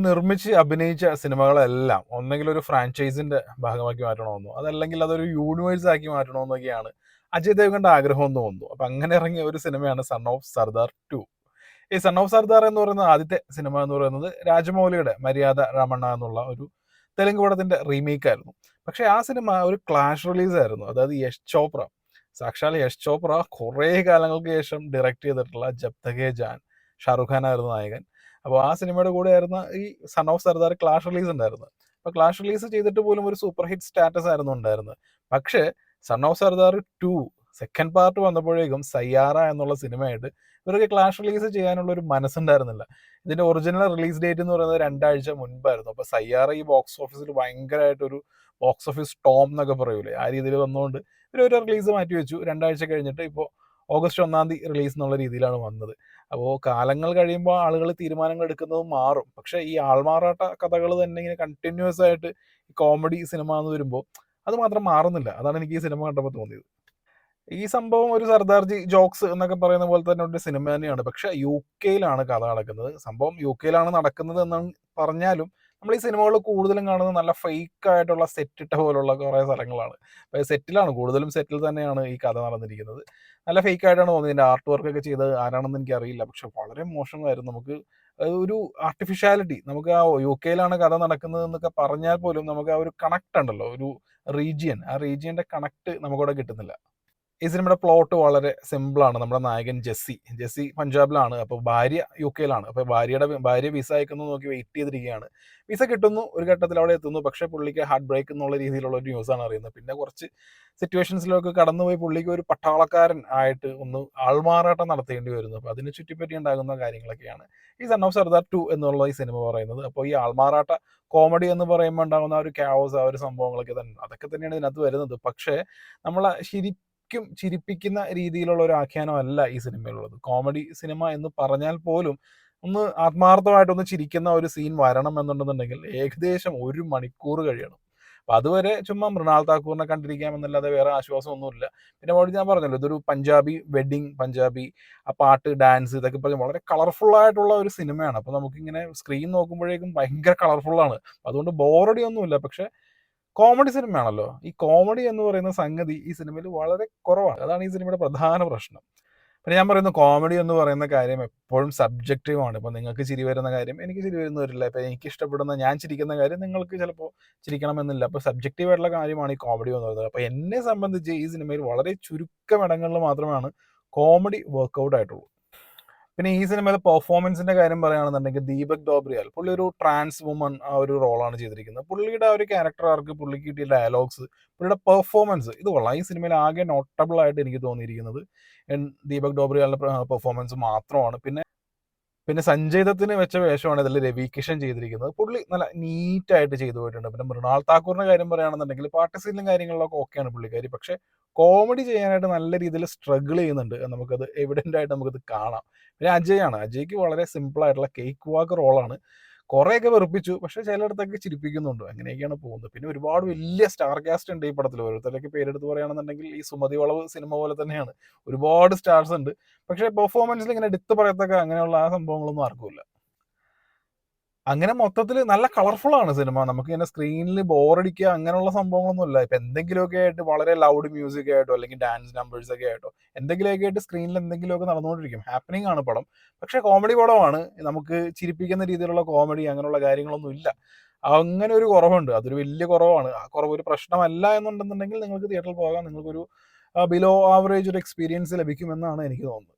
നിർമ്മിച്ച് അഭിനയിച്ച സിനിമകളെല്ലാം ഒന്നെങ്കിൽ ഒരു ഫ്രാഞ്ചൈസിന്റെ ഭാഗമാക്കി മാറ്റണമെന്നോ അതല്ലെങ്കിൽ അതൊരു യൂണിവേഴ്സ് ആക്കി മാറ്റണമെന്നൊക്കെയാണ് അജയ് ദേവ്ഗന്റെ ആഗ്രഹം എന്ന് തോന്നുന്നു. അപ്പൊ അങ്ങനെ ഇറങ്ങിയ ഒരു സിനിമയാണ് സൺ ഓഫ് സർദാർ 2. ഈ സൺ ഓഫ് സർദാർ എന്ന് പറയുന്ന ആദ്യത്തെ സിനിമ എന്ന് പറയുന്നത് രാജമൗലിയുടെ മര്യാദ രമണ്ണ എന്നുള്ള ഒരു തെലുങ്ക് പടത്തിന്റെ റീമേക്ക് ആയിരുന്നു. പക്ഷെ ആ സിനിമ ഒരു ക്ലാഷ് റിലീസ് ആയിരുന്നു. അതായത് യശ് ചോപ്ര, സാക്ഷാൽ യശ് ചോപ്ര കുറേ കാലങ്ങൾക്ക് ശേഷം ഡയറക്റ്റ് ചെയ്തിട്ടുള്ള ജബ് തകേ ജാൻ, ഷാറുഖ് ഖാൻ ആയിരുന്നു നായകൻ. അപ്പോൾ ആ സിനിമയുടെ കൂടെ ആയിരുന്ന ഈ son of Sardar clash release ഉണ്ടായിരുന്നു. അപ്പോൾ ക്ലാഷ് റിലീസ് ചെയ്തിട്ട് പോലും ഒരു സൂപ്പർ ഹിറ്റ് സ്റ്റാറ്റസ് ആയിരുന്നു ഉണ്ടായിരുന്നത്. പക്ഷേ son of Sardar 2 second part വന്നപ്പോഴേക്കും സയ്യാറ എന്നുള്ള സിനിമയായിട്ട് ഇവർക്ക് ക്ലാഷ് റിലീസ് ചെയ്യാനുള്ള ഒരു മനസ്സുണ്ടായിരുന്നില്ല. ഇതിന്റെ ഒറിജിനൽ റിലീസ് ഡേറ്റ് എന്ന് പറയുന്നത് 2 ആഴ്ച മുൻപായിരുന്നു. അപ്പോൾ സയ്യാറ ഈ ബോക്സ് ഓഫീസിൽ ഭയങ്കരമായിട്ടൊരു ബോക്സ് ഓഫീസ് ടോം എന്നൊക്കെ പറയൂലേ, ആ രീതിയിൽ വന്നുകൊണ്ട് ഇവരൊരു റിലീസ് മാറ്റി വെച്ചു. 2 ആഴ്ച കഴിഞ്ഞിട്ട് ഇപ്പോൾ ഓഗസ്റ്റ് 1 റിലീസ് എന്നുള്ള രീതിയിലാണ് വന്നത്. അപ്പോൾ കാലങ്ങൾ കഴിയുമ്പോൾ ആളുകൾ തീരുമാനങ്ങൾ എടുക്കുന്നത് മാറും. പക്ഷേ ഈ ആൾമാറാട്ട കഥകൾ തന്നെ ഇങ്ങനെ കണ്ടിന്യൂസ് ആയിട്ട് ഈ കോമഡി സിനിമ എന്ന് വരുമ്പോൾ അത് മാത്രം മാറുന്നില്ല. അതാണ് എനിക്ക് ഈ സിനിമ കണ്ടപ്പോൾ തോന്നിയത്. ഈ സംഭവം ഒരു സർദാർജി ജോക്സ് എന്നൊക്കെ പറയുന്ന പോലെ തന്നെ ഒരു സിനിമ തന്നെയാണ്. പക്ഷെ യു-കെയിലാണ് കഥ നടക്കുന്നത്. സംഭവം യു-കെയിലാണ് നടക്കുന്നത് എന്ന് പറഞ്ഞാലും നമ്മൾ ഈ സിനിമകൾ കൂടുതലും കാണുന്നത് നല്ല ഫേക്ക് ആയിട്ടുള്ള സെറ്റിട്ട പോലുള്ള കുറേ സ്ഥലങ്ങളാണ്. സെറ്റിലാണ്, കൂടുതലും സെറ്റിൽ തന്നെയാണ് ഈ കഥ നടന്നിരിക്കുന്നത്. നല്ല ഫേക്ക് ആയിട്ടാണ് തോന്നിയത്. ഇതിൻ്റെ ആർട്ട് വർക്ക് ഒക്കെ ചെയ്തത് ആരാണെന്ന് എനിക്കറിയില്ല. പക്ഷെ വളരെ മോശമായിരുന്നു. നമുക്ക് ഒരു ആർട്ടിഫിഷ്യാലിറ്റി, നമുക്ക് ആ യു-കെയിലാണ് കഥ നടക്കുന്നത് എന്നൊക്കെ പറഞ്ഞാൽ പോലും നമുക്ക് ആ ഒരു കണക്ട് ഉണ്ടല്ലോ, ഒരു റീജിയൻ, ആ റീജിയന്റെ കണക്ട് നമുക്കവിടെ കിട്ടുന്നില്ല. ഈ സിനിമയുടെ പ്ലോട്ട് വളരെ സിമ്പിളാണ്. നമ്മുടെ നായകൻ ജെസ്സി പഞ്ചാബിലാണ്. അപ്പോൾ ഭാര്യ യു-കെയിലാണ്. അപ്പോൾ ഭാര്യ വിസ അയക്കുന്നത് നോക്കി വെയിറ്റ് ചെയ്തിരിക്കുകയാണ്. വിസ കിട്ടുന്നു, ഒരു ഘട്ടത്തിൽ അവിടെ എത്തുന്നു. പക്ഷേ പുള്ളിക്ക് ഹാർട്ട് ബ്രേക്ക് എന്നുള്ള രീതിയിലുള്ള ഒരു ന്യൂസാണ് അറിയുന്നത്. പിന്നെ കുറച്ച് സിറ്റുവേഷൻസിലൊക്കെ കടന്നുപോയി പുള്ളിക്ക് ഒരു പട്ടാളക്കാരൻ ആയിട്ട് ഒന്ന് ആൾമാറാട്ടം നടത്തേണ്ടി വരുന്നു. അപ്പോൾ അതിനെ ചുറ്റിപ്പറ്റി ഉണ്ടാകുന്ന കാര്യങ്ങളൊക്കെയാണ് ഈ സൺ ഓഫ് സർദാർ 2 എന്നുള്ള ഈ സിനിമ പറയുന്നത്. അപ്പോൾ ഈ ആൾമാറാട്ട കോമഡി എന്ന് പറയുമ്പോൾ ഉണ്ടാകുന്ന ആ ഒരു ക്യാവോസ്, ആ ഒരു സംഭവങ്ങളൊക്കെ തന്നെ, അതൊക്കെ തന്നെയാണ് ഇതിനകത്ത് വരുന്നത്. പക്ഷേ നമ്മളെ ചിരിപ്പിക്കുന്ന രീതിയിലുള്ള ഒരു ആഖ്യാനമല്ല ഈ സിനിമയിലുള്ളത്. കോമഡി സിനിമ എന്ന് പറഞ്ഞാൽ പോലും ഒന്ന് ആത്മാർത്ഥമായിട്ടൊന്ന് ചിരിക്കുന്ന ഒരു സീൻ വരണം എന്നുണ്ടെന്നുണ്ടെങ്കിൽ ഏകദേശം 1 മണിക്കൂർ കഴിയണം. അപ്പം അതുവരെ ചുമ്മാ മൃണാൾ താക്കൂറിനെ കണ്ടിരിക്കാമെന്നല്ലാതെ വേറെ ആശ്വാസമൊന്നുമില്ല. പിന്നെ അവിടെ ഞാൻ പറഞ്ഞല്ലോ, ഇതൊരു പഞ്ചാബി വെഡിങ്, പഞ്ചാബി ആ പാട്ട്, ഡാൻസ്, ഇതൊക്കെ പറഞ്ഞ് വളരെ കളർഫുൾ ആയിട്ടുള്ള ഒരു സിനിമയാണ്. അപ്പോൾ നമുക്കിങ്ങനെ സ്ക്രീൻ നോക്കുമ്പോഴേക്കും ഭയങ്കര കളർഫുള്ളാണ്. അതുകൊണ്ട് ബോറടി ഒന്നുമില്ല. പക്ഷേ കോമഡി സിനിമയാണല്ലോ. ഈ കോമഡി എന്ന് പറയുന്ന സംഗതി ഈ സിനിമയിൽ വളരെ കുറവാണ്. അതാണ് ഈ സിനിമയുടെ പ്രധാന പ്രശ്നം. പിന്നെ ഞാൻ പറയുന്നു, കോമഡി എന്ന് പറയുന്ന കാര്യം എപ്പോഴും സബ്ജക്റ്റീവാണ്. ഇപ്പം നിങ്ങൾക്ക് ചിരി വരുന്ന കാര്യം എനിക്ക് ചിരി വരുന്ന വരില്ല. ഇപ്പം എനിക്ക് ഇഷ്ടപ്പെടുന്ന, ഞാൻ ചിരിക്കുന്ന കാര്യം നിങ്ങൾക്ക് ചിലപ്പോൾ ചിരിക്കണമെന്നില്ല. അപ്പോൾ സബ്ജക്റ്റീവായിട്ടുള്ള കാര്യമാണ് ഈ കോമഡി എന്ന് പറയുന്നത്. അപ്പോൾ എന്നെ സംബന്ധിച്ച് ഈ സിനിമയിൽ വളരെ ചുരുക്കം ഇടങ്ങളിൽ മാത്രമാണ് കോമഡി വർക്കൗട്ട് ആയിട്ടുള്ളൂ. പിന്നെ ഈ സിനിമയിലെ പെർഫോമൻസിന്റെ കാര്യം പറയുകയാണെന്നുണ്ടെങ്കിൽ ദീപക് ഡോബ്രിയാൽ, പുള്ളി ഒരു ട്രാൻസ് വുമൺ ആ ഒരു റോളാണ് ചെയ്തിരിക്കുന്നത്. പുള്ളിയുടെ ആ ഒരു ക്യാരക്ടർ ആർക്ക്, പുള്ളിക്ക് കിട്ടിയ ഡയലോഗ്സ്, പുള്ളിയുടെ പെർഫോമൻസ്, ഇത് കൊള്ളാം. ഈ സിനിമയിൽ ആകെ നോട്ടബിൾ ആയിട്ട് എനിക്ക് തോന്നിയിരിക്കുന്നത് ദീപക് ഡോബ്രിയാലിന്റെ പെർഫോമൻസ് മാത്രമാണ്. പിന്നെ സഞ്ജയ് ദത്തിന് വെച്ച വേഷമാണ് ഇതിൽ രവി കിഷൻ ചെയ്തിരിക്കുന്നത്. പുള്ളി നല്ല നീറ്റായിട്ട് ചെയ്തു പോയിട്ടുണ്ട്. പിന്നെ മൃണാൾ താക്കൂറിന്റെ കാര്യം പറയുകയാണെന്നുണ്ടെങ്കിൽ പാട്ട് സീനിലും കാര്യങ്ങളിലൊക്കെ ഓക്കെയാണ് പുള്ളിക്കാരി. പക്ഷെ കോമഡി ചെയ്യാനായിട്ട് നല്ല രീതിയിൽ സ്ട്രഗിൾ ചെയ്യുന്നുണ്ട്. നമുക്കത് എവിഡൻ്റ് ആയിട്ട് നമുക്കത് കാണാം. പിന്നെ അജയ്ക്ക് വളരെ സിമ്പിൾ ആയിട്ടുള്ള കേക്ക് വാക്ക് റോളാണ്. കുറേയൊക്കെ വെറുപ്പിച്ചു, പക്ഷെ ചിലയിടത്തൊക്കെ ചിരിപ്പിക്കുന്നുണ്ട്. അങ്ങനെയൊക്കെയാണ് പോകുന്നത്. പിന്നെ ഒരുപാട് വലിയ സ്റ്റാർ കാസ്റ്റ് ഉണ്ട് ഈ പടത്തിൽ. ഓരോരുത്തരൊക്കെ പേരെടുത്ത് പറയുകയാണെന്നുണ്ടെങ്കിൽ ഈ സുമതി വളവ് സിനിമ പോലെ തന്നെയാണ്, ഒരുപാട് സ്റ്റാർസ് ഉണ്ട്. പക്ഷെ പെർഫോമൻസിൽ ഇങ്ങനെ എടുത്ത് പറയത്തക്ക അങ്ങനെയുള്ള ആ സംഭവങ്ങളൊന്നും ആർക്കുമില്ല. അങ്ങനെ മൊത്തത്തിൽ നല്ല കളർഫുൾ ആണ് സിനിമ. നമുക്ക് ഇങ്ങനെ സ്ക്രീനിൽ ബോറടിക്കുക അങ്ങനെയുള്ള സംഭവങ്ങളൊന്നുമില്ല. ഇപ്പൊ എന്തെങ്കിലുമൊക്കെ ആയിട്ട് വളരെ ലൗഡ് മ്യൂസിക് ആയിട്ടോ അല്ലെങ്കിൽ ഡാൻസ് നമ്പേഴ്സ് ഒക്കെ ആയിട്ടോ എന്തെങ്കിലുമൊക്കെ ആയിട്ട് സ്ക്രീനിൽ എന്തെങ്കിലുമൊക്കെ നടന്നുകൊണ്ടിരിക്കും. ഹാപ്പനിങ് ആണ് പടം. പക്ഷെ കോമഡി പടമാണ്. നമുക്ക് ചിരിപ്പിക്കുന്ന രീതിയിലുള്ള കോമഡി അങ്ങനെയുള്ള കാര്യങ്ങളൊന്നും ഇല്ല. അങ്ങനെ ഒരു കുറവുണ്ട്. അതൊരു വലിയ കുറവാണ്. ആ കുറവ് ഒരു പ്രശ്നമല്ല എന്നുണ്ടെന്നുണ്ടെങ്കിൽ നിങ്ങൾക്ക് തിയേറ്ററിൽ പോകാം. നിങ്ങൾക്കൊരു ബിലോ ആവറേജ് ഒരു എക്സ്പീരിയൻസ് ലഭിക്കുമെന്നാണ് എനിക്ക് തോന്നുന്നത്.